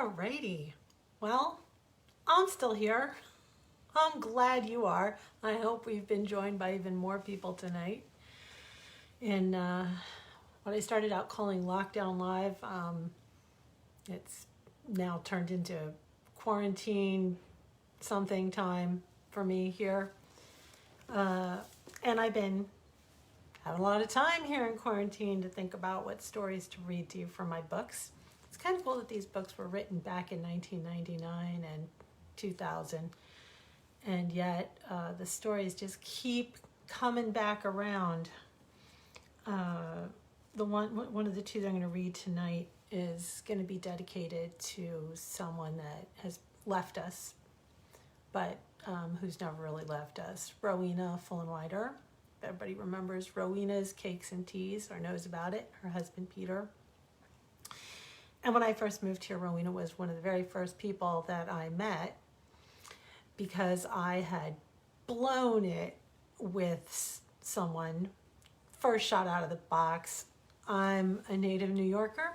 Alrighty. Well, I'm still here. I'm glad you are. I hope we've been joined by even more people tonight. In what I started out calling Lockdown Live, it's now turned into quarantine something time for me here. And I've been having a lot of time here in quarantine to think about what stories to read to you from my books. It's kind of cool that these books were written back in 1999 and 2000, and yet the stories just keep coming back around. The one of the two that I'm going to read tonight is going to be dedicated to someone that has left us, but who's never really left us. Rowena Fullenwider. Everybody remembers Rowena's Cakes and Teas or knows about it. Her husband Peter. And when I first moved here, Rowena was one of the very first people that I met because I had blown it with someone first shot out of the box. I'm a native New Yorker,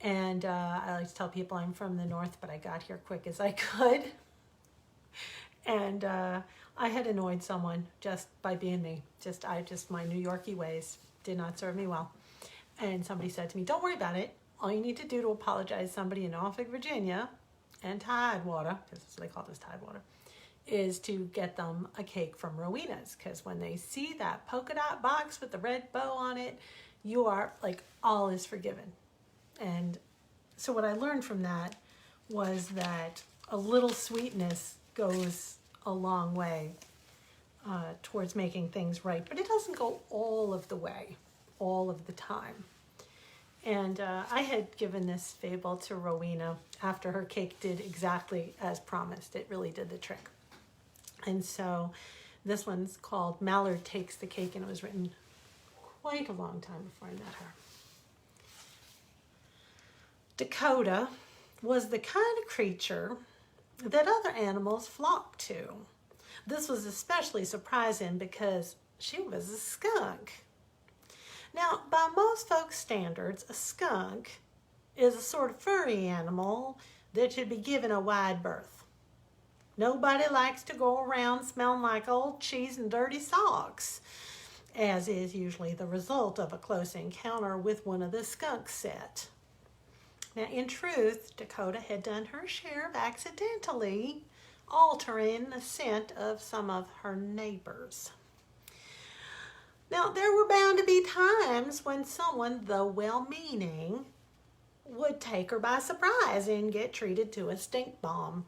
and I like to tell people I'm from the North, but I got here quick as I could. And I had annoyed someone just by being me. My New Yorkie ways did not serve me well. And somebody said to me, "Don't worry about it. All you need to do to apologize to somebody in Norfolk, Virginia, and Tidewater," because that's what they call this, Tidewater, is to get them a cake from Rowena's. Because when they see that polka dot box with the red bow on it, you are like, all is forgiven. And so what I learned from that was that a little sweetness goes a long way towards making things right, but it doesn't go all of the way, all of the time. And I had given this fable to Rowena after her cake did exactly as promised. It really did the trick. And so this one's called Mallard Takes the Cake, and it was written quite a long time before I met her. Dakota was the kind of creature that other animals flocked to. This was especially surprising because she was a skunk. Now, by most folks' standards, a skunk is a sort of furry animal that should be given a wide berth. Nobody likes to go around smelling like old cheese and dirty socks, as is usually the result of a close encounter with one of the skunk set. Now, in truth, Dakota had done her share of accidentally altering the scent of some of her neighbors. Now, there were bound to be times when someone, though well-meaning, would take her by surprise and get treated to a stink bomb.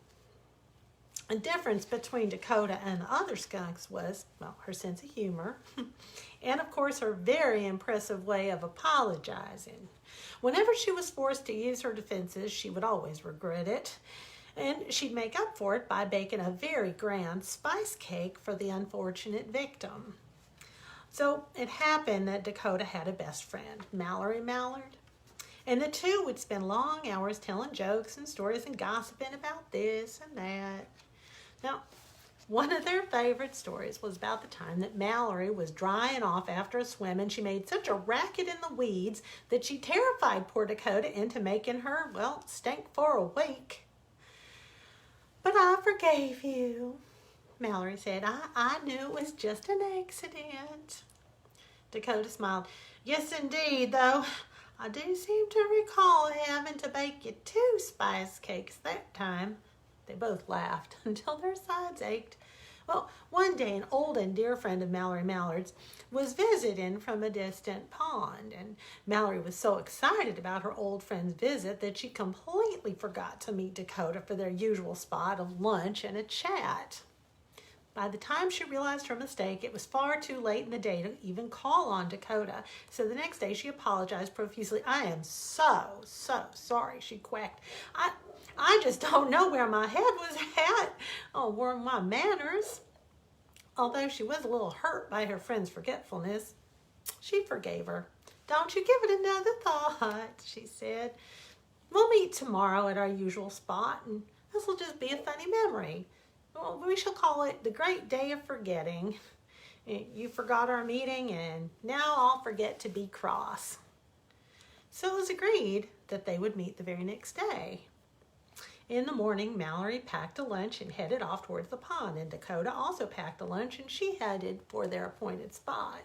The difference between Dakota and the other skunks was, well, her sense of humor, and of course her very impressive way of apologizing. Whenever she was forced to use her defenses, she would always regret it, and she'd make up for it by baking a very grand spice cake for the unfortunate victim. So it happened that Dakota had a best friend, Mallard, and the two would spend long hours telling jokes and stories and gossiping about this and that. Now, one of their favorite stories was about the time that Mallory was drying off after a swim, and she made such a racket in the weeds that she terrified poor Dakota into making her, well, stink for a week. "But I forgave you," Mallory said. I knew it was just an accident." Dakota smiled. "Yes, indeed, though I do seem to recall having to bake you 2 spice cakes that time." They both laughed until their sides ached. Well, one day an old and dear friend of Mallard's was visiting from a distant pond, and Mallory was so excited about her old friend's visit that she completely forgot to meet Dakota for their usual spot of lunch and a chat. By the time she realized her mistake, it was far too late in the day to even call on Dakota, so the next day she apologized profusely. "I am so sorry," she quacked. I just don't know where my head was at or my manners." Although she was a little hurt by her friend's forgetfulness, she forgave her. "Don't you give it another thought," she said. "We'll meet tomorrow at our usual spot, and this will just be a funny memory. Well, we shall call it the Great Day of Forgetting. You forgot our meeting, and now I'll forget to be cross." So it was agreed that they would meet the very next day. In the morning, Mallory packed a lunch and headed off towards the pond, and Dakota also packed a lunch and she headed for their appointed spot.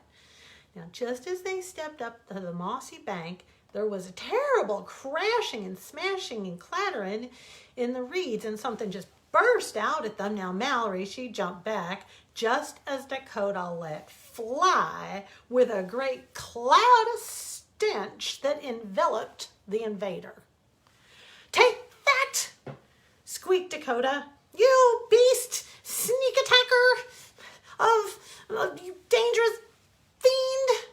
Now, just as they stepped up to the mossy bank, there was a terrible crashing and smashing and clattering in the reeds, and something just burst out at them. Now, Mallory, she jumped back just as Dakota let fly with a great cloud of stench that enveloped the invader. "Take that!" squeaked Dakota. "You beast, sneak attacker of you dangerous fiend!"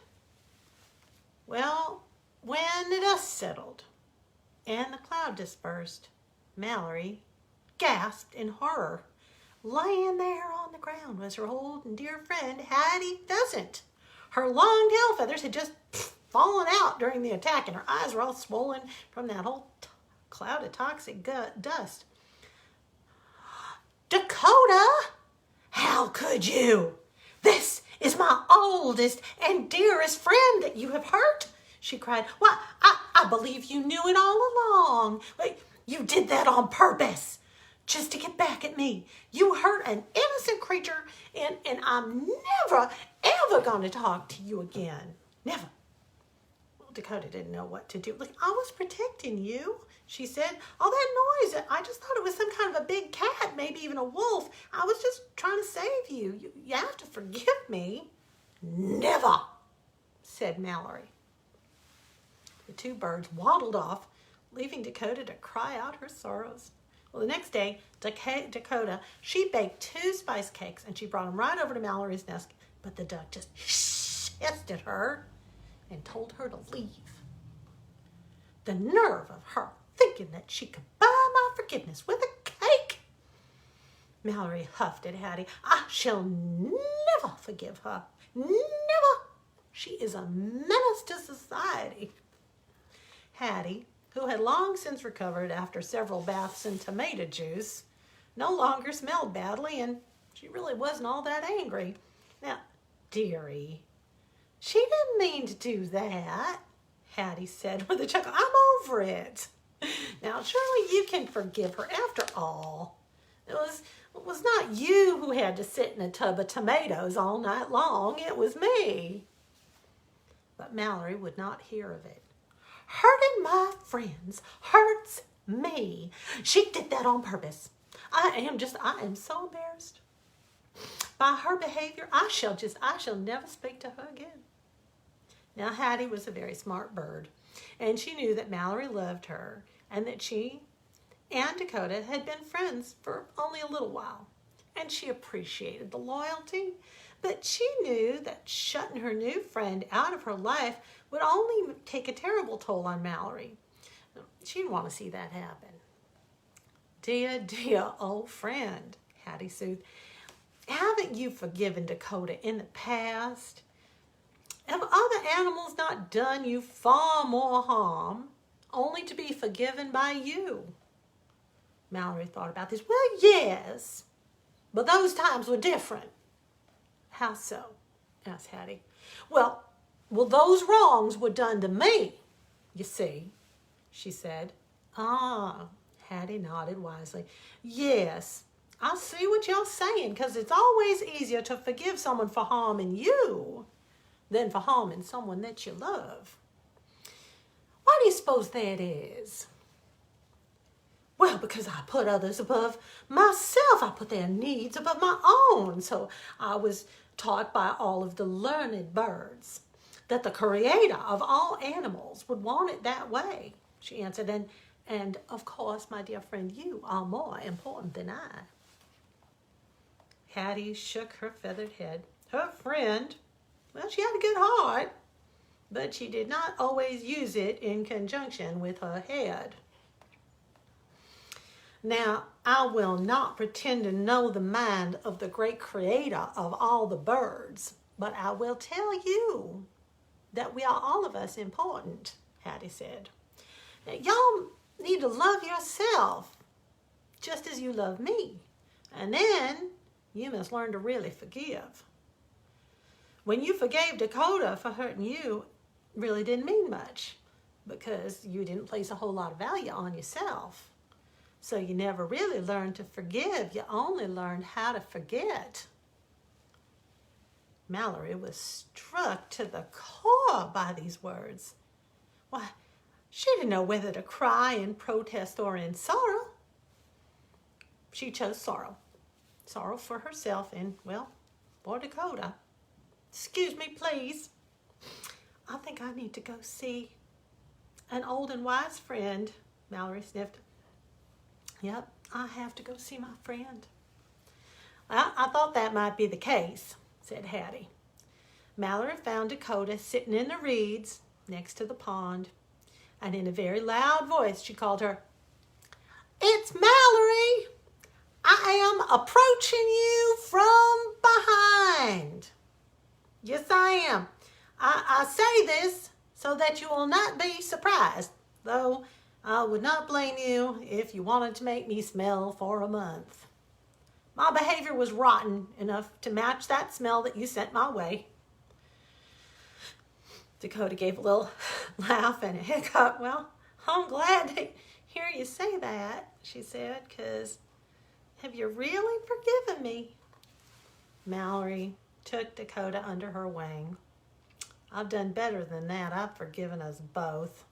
Well, when the dust settled and the cloud dispersed, Mallory gasped in horror. Lying there on the ground was her old and dear friend, Hattie Pheasant. Her long tail feathers had just fallen out during the attack, and her eyes were all swollen from that whole cloud of toxic dust. "Dakota, how could you? This is my oldest and dearest friend that you have hurt," she cried. "Why, I believe you knew it all along. You did that on purpose, just to get back at me. You hurt an innocent creature, and I'm never, ever going to talk to you again. Never." Well, Dakota didn't know what to do. "I was protecting you," she said. "All that noise, I just thought it was some kind of a big cat, maybe even a wolf. I was just trying to save you. You have to forgive me." "Never," said Mallory. The two birds waddled off, leaving Dakota to cry out her sorrows. Well, the next day, Dakota, she baked 2 spice cakes, and she brought them right over to Mallory's nest, but the duck just hissed at her and told her to leave. The nerve of her thinking that she could buy my forgiveness with a cake! Mallory huffed at Hattie. "I shall never forgive her. Never. She is a menace to society." Hattie, who had long since recovered after several baths in tomato juice, no longer smelled badly, and she really wasn't all that angry. "Now, dearie, she didn't mean to do that," Hattie said with a chuckle. "I'm over it. Now, surely you can forgive her after all. It was not you who had to sit in a tub of tomatoes all night long. It was me." But Mallory would not hear of it. "Hurting my friends hurts me. She did that on purpose. I am so embarrassed by her behavior. I shall never speak to her again." Now, Hattie was a very smart bird, and she knew that Mallory loved her, and that she and Dakota had been friends for only a little while. And she appreciated the loyalty, but she knew that shutting her new friend out of her life would only take a terrible toll on Mallory. She didn't want to see that happen. "Dear old friend," Hattie soothed, "haven't you forgiven Dakota in the past? Have other animals not done you far more harm, only to be forgiven by you?" Mallory thought about this. "Well, yes, but those times were different." "How so?" asked Hattie. Well, those wrongs were done to me, you see," she said. "Ah," Hattie nodded wisely. "Yes, I see what you're saying, because it's always easier to forgive someone for harming you than for harming someone that you love. Why do you suppose that is?" "Well, because I put others above myself. I put their needs above my own. So I was taught by all of the learned birds that the creator of all animals would want it that way," she answered. And of course, my dear friend, you are more important than I." Hattie shook her feathered head. Her friend, well, she had a good heart, but she did not always use it in conjunction with her head. "Now, I will not pretend to know the mind of the great creator of all the birds, but I will tell you that we are all of us important," Hattie said. "Now, y'all need to love yourself just as you love me, and then you must learn to really forgive. When you forgave Dakota for hurting you, really didn't mean much, because you didn't place a whole lot of value on yourself. So you never really learned to forgive. You only learned how to forget. Mallory was struck to the core by these words. Why, she didn't know whether to cry in protest or in sorrow. She chose sorrow. Sorrow for herself and, well, for Dakota. Excuse me, please. I think I need to go see an old and wise friend. Mallory sniffed. Yep, I have to go see my friend. Well, I thought that might be the case, said Hattie. Mallory found Dakota sitting in the reeds next to the pond, and in a very loud voice she called her, "It's Mallory! I am approaching you from behind." Yes, I am. I say this so that you will not be surprised, though I would not blame you if you wanted to make me smell for a month. My behavior was rotten enough to match that smell that you sent my way. Dakota gave a little laugh and a hiccup. Well, I'm glad to hear you say that, she said, because have you really forgiven me? Mallory took Dakota under her wing. I've done better than that. I've forgiven us both.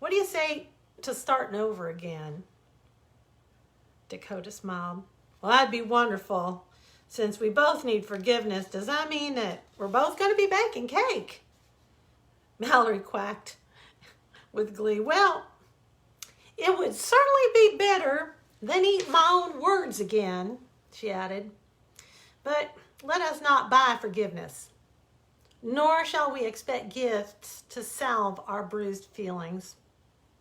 What do you say to starting over again? Dakota smiled. Well, that'd be wonderful. Since we both need forgiveness, does that mean that we're both going to be baking cake? Mallory quacked with glee. Well, it would certainly be better than eat my own words again, she added. But let us not buy forgiveness, nor shall we expect gifts to salve our bruised feelings.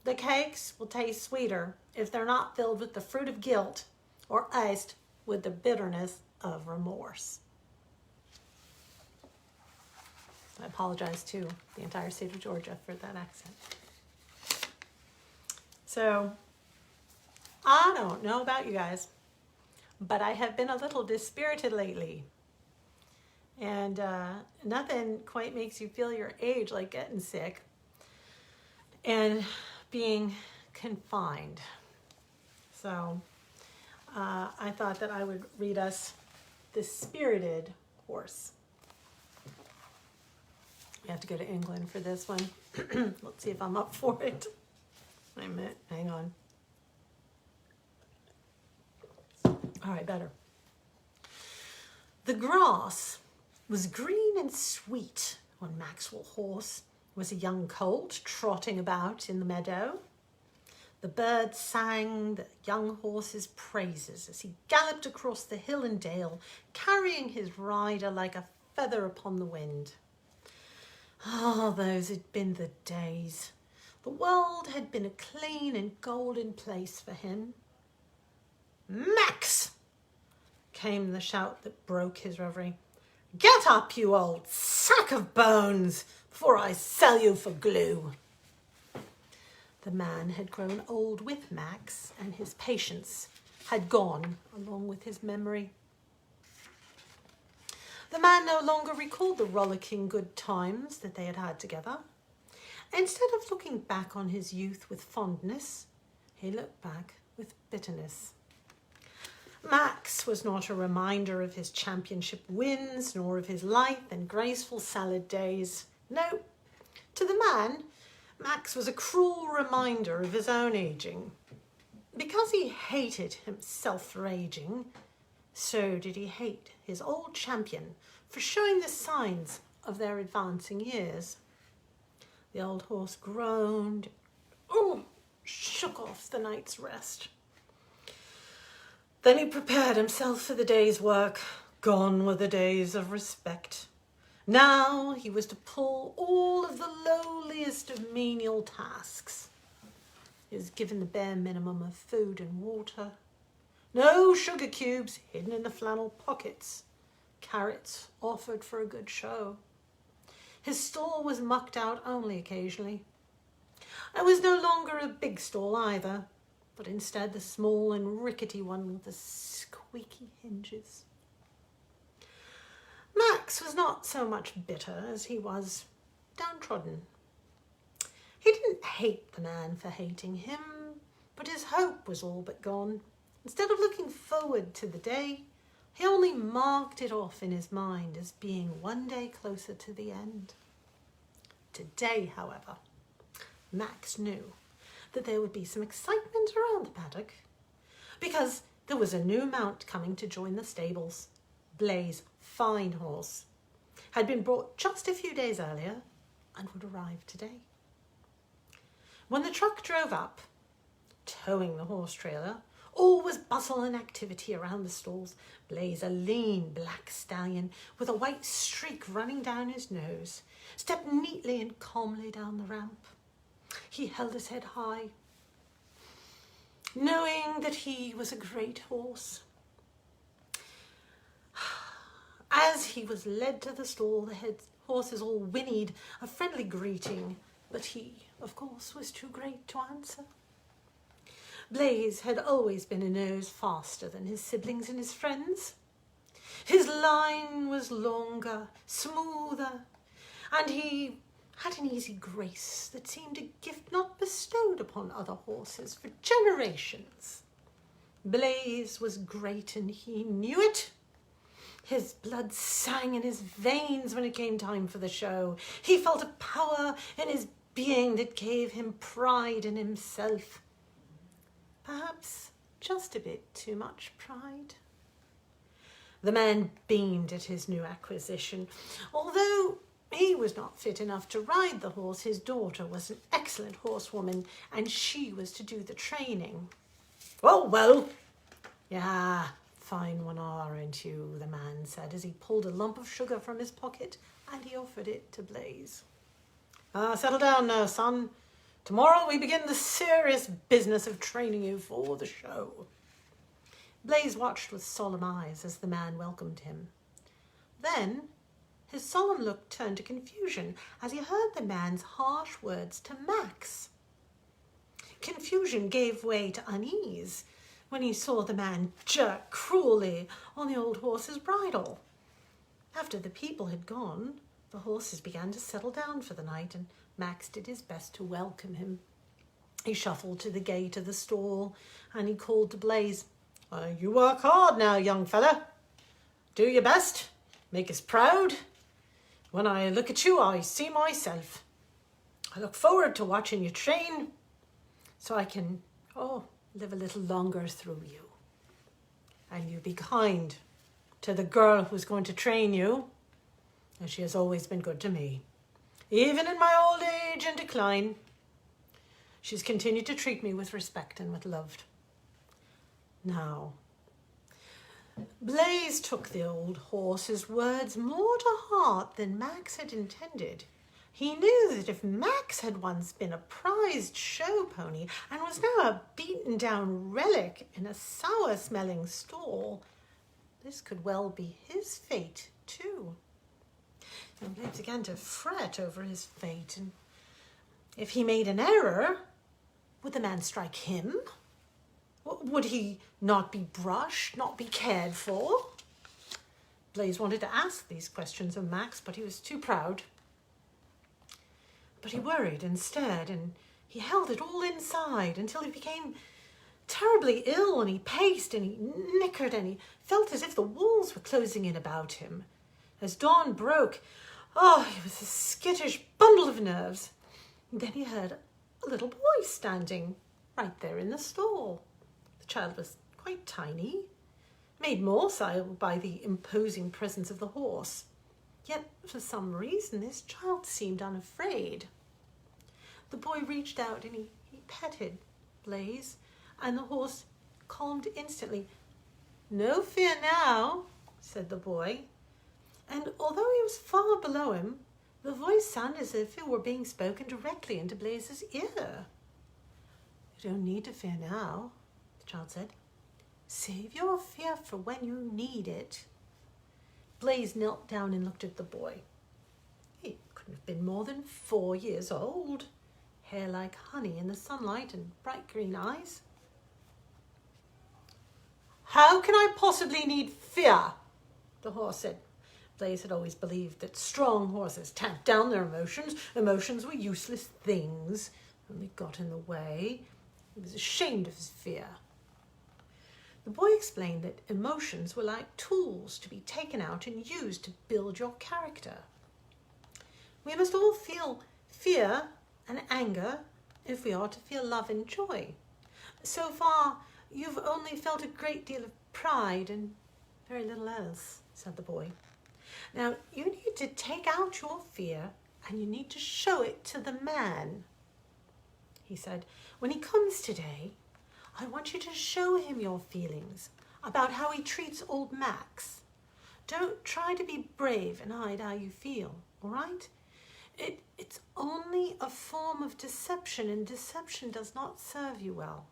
The cakes will taste sweeter if they're not filled with the fruit of guilt or iced with the bitterness of remorse. I apologize to the entire state of Georgia for that accent. So, I don't know about you guys, but I have been a little dispirited lately. And nothing quite makes you feel your age like getting sick and being confined. So I thought that I would read us The Spirited Horse. You have to go to England for this one. Let's see if I'm up for it. Wait a minute, hang on. All right, better. The grass was green and sweet when Maxwell Horse was a young colt trotting about in the meadow. The birds sang the young horse's praises as he galloped across the hill and dale, carrying his rider like a feather upon the wind. Oh, those had been the days. The world had been a clean and golden place for him. "Max!" came the shout that broke his reverie. "Get up, you old sack of bones, before I sell you for glue." The man had grown old with Max, and his patience had gone along with his memory. The man no longer recalled the rollicking good times that they had had together. Instead of looking back on his youth with fondness, he looked back with bitterness. Max was not a reminder of his championship wins, nor of his lithe and graceful salad days. No, to the man, Max was a cruel reminder of his own aging. Because he hated himself for aging, so did he hate his old champion for showing the signs of their advancing years. The old horse groaned, shook off the night's rest. Then he prepared himself for the day's work. Gone were the days of respect. Now he was to pull all of the lowliest of menial tasks. He was given the bare minimum of food and water. No sugar cubes hidden in the flannel pockets. Carrots offered for a good show. His stall was mucked out only occasionally. It was no longer a big stall either, but instead the small and rickety one with the squeaky hinges. Max was not so much bitter as he was downtrodden. He didn't hate the man for hating him, but but his hope was all but gone. Instead of looking forward to the day, he only marked it off in his mind as being one day closer to the end. Today, however, Max knew that there would be some excitement around the paddock because there was a new mount coming to join the stables. Blaze, fine horse, had been brought just a few days earlier and would arrive today. When the truck drove up, towing the horse trailer, all was bustle and activity around the stalls. Blaze, a lean black stallion with a white streak running down his nose, stepped neatly and calmly down the ramp. He held his head high, knowing that he was a great horse. As he was led to the stall, the head horses all whinnied a friendly greeting, but he, of course, was too great to answer. Blaze had always been a nose faster than his siblings and his friends. His line was longer, smoother, and he had an easy grace that seemed a gift not bestowed upon other horses for generations. Blaze was great and he knew it. His blood sang in his veins when it came time for the show. He felt a power in his being that gave him pride in himself. Perhaps just a bit too much pride. The man beamed at his new acquisition. Although he was not fit enough to ride the horse, his daughter was an excellent horsewoman, and she was to do the training. Well, yeah, fine one aren't you, the man said as he pulled a lump of sugar from his pocket and he offered it to Blaze. Settle down now, son. Tomorrow we begin the serious business of training you for the show. Blaze watched with solemn eyes as the man welcomed him. Then his solemn look turned to confusion as he heard the man's harsh words to Max. Confusion gave way to unease when he saw the man jerk cruelly on the old horse's bridle. After the people had gone, the horses began to settle down for the night, and Max did his best to welcome him. He shuffled to the gate of the stall and he called to Blaze, You work hard now, young fella. Do your best. Make us proud. When I look at you, I see myself. I look forward to watching you train so I can, live a little longer through you. And you be kind to the girl who's going to train you, as she has always been good to me. Even in my old age and decline, she's continued to treat me with respect and with love. Now, Blaze took the old horse's words more to heart than Max had intended. He knew that if Max had once been a prized show pony and was now a beaten-down relic in a sour-smelling stall, this could well be his fate too. And Blaze began to fret over his fate, and if he made an error, would the man strike him? Would he not be brushed, not be cared for? Blaze wanted to ask these questions of Max, but he was too proud. But he worried instead, and he held it all inside until he became terribly ill, and he paced and he nickered and he felt as if the walls were closing in about him. As dawn broke, he was a skittish bundle of nerves. And then he heard a little boy standing right there in the stall. The child was quite tiny, made more so by the imposing presence of the horse. Yet, for some reason, this child seemed unafraid. The boy reached out and he petted Blaze, and the horse calmed instantly. "No fear now," said the boy. And although he was far below him, the voice sounded as if it were being spoken directly into Blaze's ear. "You don't need to fear now," the child said. "Save your fear for when you need it." Blaze knelt down and looked at the boy. He couldn't have been more than 4 years old, hair like honey in the sunlight and bright green eyes. "How can I possibly need fear?" the horse said. Blaze had always believed that strong horses tamped down their emotions. Emotions were useless things, and they got in the way. He was ashamed of his fear. The boy explained that emotions were like tools to be taken out and used to build your character. We must all feel fear and anger if we are to feel love and joy. So far, you've only felt a great deal of pride and very little else, said the boy. Now, you need to take out your fear and you need to show it to the man. He said, when he comes today, I want you to show him your feelings about how he treats old Max. Don't try to be brave and hide how you feel, all right? It's only a form of deception, and deception does not serve you well.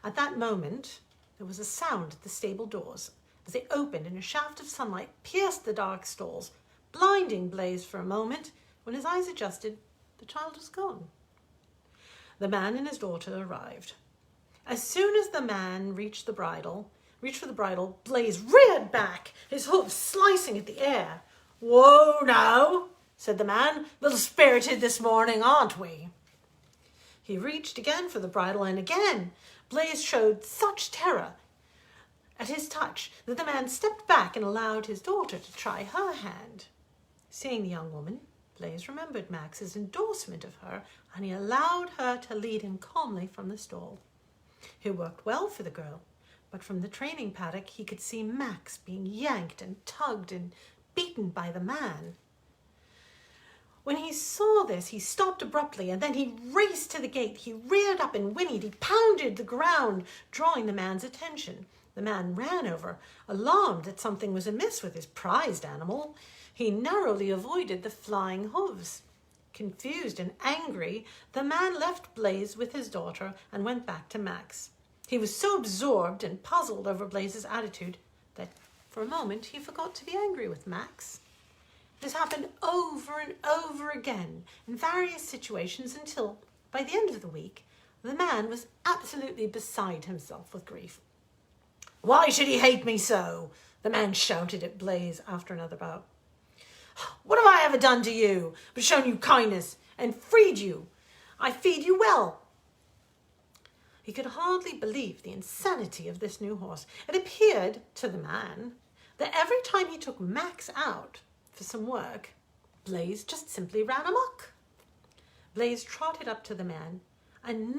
At that moment, there was a sound at the stable doors as they opened and a shaft of sunlight pierced the dark stalls, blinding Blaze for a moment. When his eyes adjusted, the child was gone. The man and his daughter arrived. As soon as the man reached for the bridle, Blaze reared back, his hoofs slicing at the air. "Whoa now," said the man. "Little spirited this morning, aren't we?" He reached again for the bridle, and again Blaze showed such terror at his touch that the man stepped back and allowed his daughter to try her hand. Seeing the young woman, Blaze remembered Max's endorsement of her, and he allowed her to lead him calmly from the stall. It worked well for the girl, but from the training paddock he could see Max being yanked and tugged and beaten by the man. When he saw this, he stopped abruptly, and then he raced to the gate. He reared up and whinnied. He pounded the ground, drawing the man's attention. The man ran over, alarmed that something was amiss with his prized animal. He narrowly avoided the flying hooves. Confused and angry, the man left Blaze with his daughter and went back to Max. He was so absorbed and puzzled over Blaze's attitude that for a moment he forgot to be angry with Max. This happened over and over again in various situations until, by the end of the week, the man was absolutely beside himself with grief. "Why should he hate me so?" the man shouted at Blaze after another bout. "What have I ever done to you but shown you kindness and freed you? I feed you well." He could hardly believe the insanity of this new horse. It appeared to the man that every time he took Max out for some work, Blaze just simply ran amok. Blaze trotted up to the man and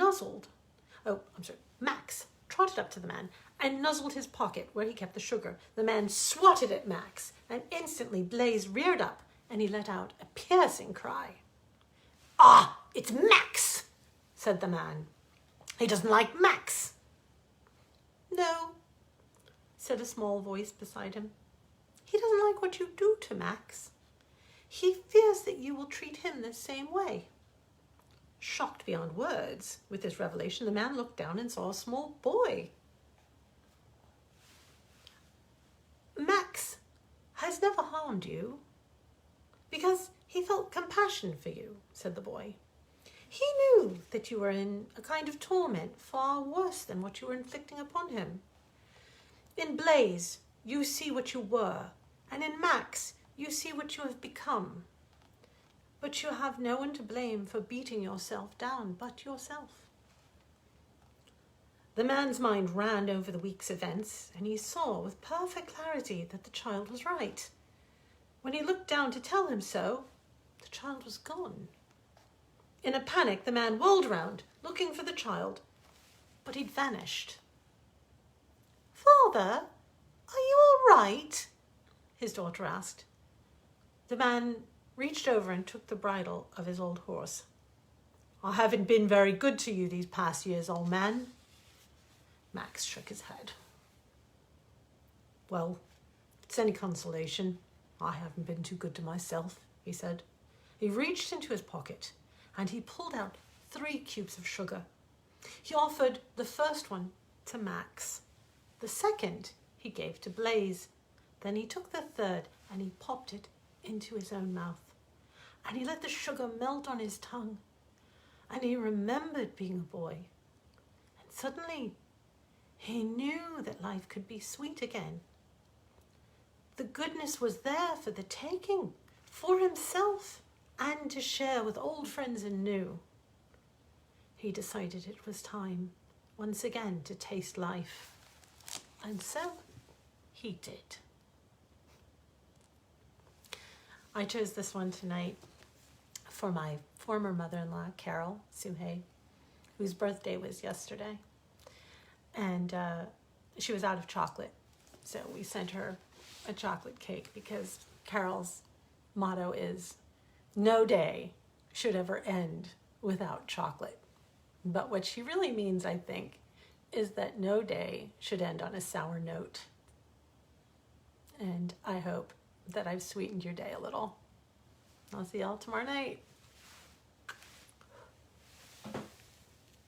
Max trotted up to the man and nuzzled his pocket where he kept the sugar. The man swatted at Max, and instantly Blaze reared up and he let out a piercing cry. "Ah, it's Max," said the man. "He doesn't like Max." "No," said a small voice beside him. "He doesn't like what you do to Max. He fears that you will treat him the same way." Shocked beyond words with this revelation, the man looked down and saw a small boy. "Max has never harmed you because he felt compassion for you," said the boy. "He knew that you were in a kind of torment far worse than what you were inflicting upon him. In Blaze, you see what you were, and in Max, you see what you have become. But you have no one to blame for beating yourself down but yourself." The man's mind ran over the week's events, and he saw with perfect clarity that the child was right. When he looked down to tell him so, the child was gone. In a panic, the man whirled round, looking for the child, but he'd vanished. "Father, are you all right?" his daughter asked. The man reached over and took the bridle of his old horse. "I haven't been very good to you these past years, old man." Max shook his head. "Well, if it's any consolation, I haven't been too good to myself," he said. He reached into his pocket and he pulled out 3 cubes of sugar. He offered the first one to Max. The second he gave to Blaze. Then he took the third and he popped it into his own mouth. And he let the sugar melt on his tongue. And he remembered being a boy. And suddenly, he knew that life could be sweet again. The goodness was there for the taking, for himself, and to share with old friends and new. he decided it was time once again to taste life. And so he did. I chose this one tonight for my former mother-in-law, Carol Suhay, whose birthday was yesterday. And she was out of chocolate. So we sent her a chocolate cake because Carol's motto is, no day should ever end without chocolate. But what she really means, I think, is that no day should end on a sour note. And I hope that I've sweetened your day a little. I'll see y'all tomorrow night.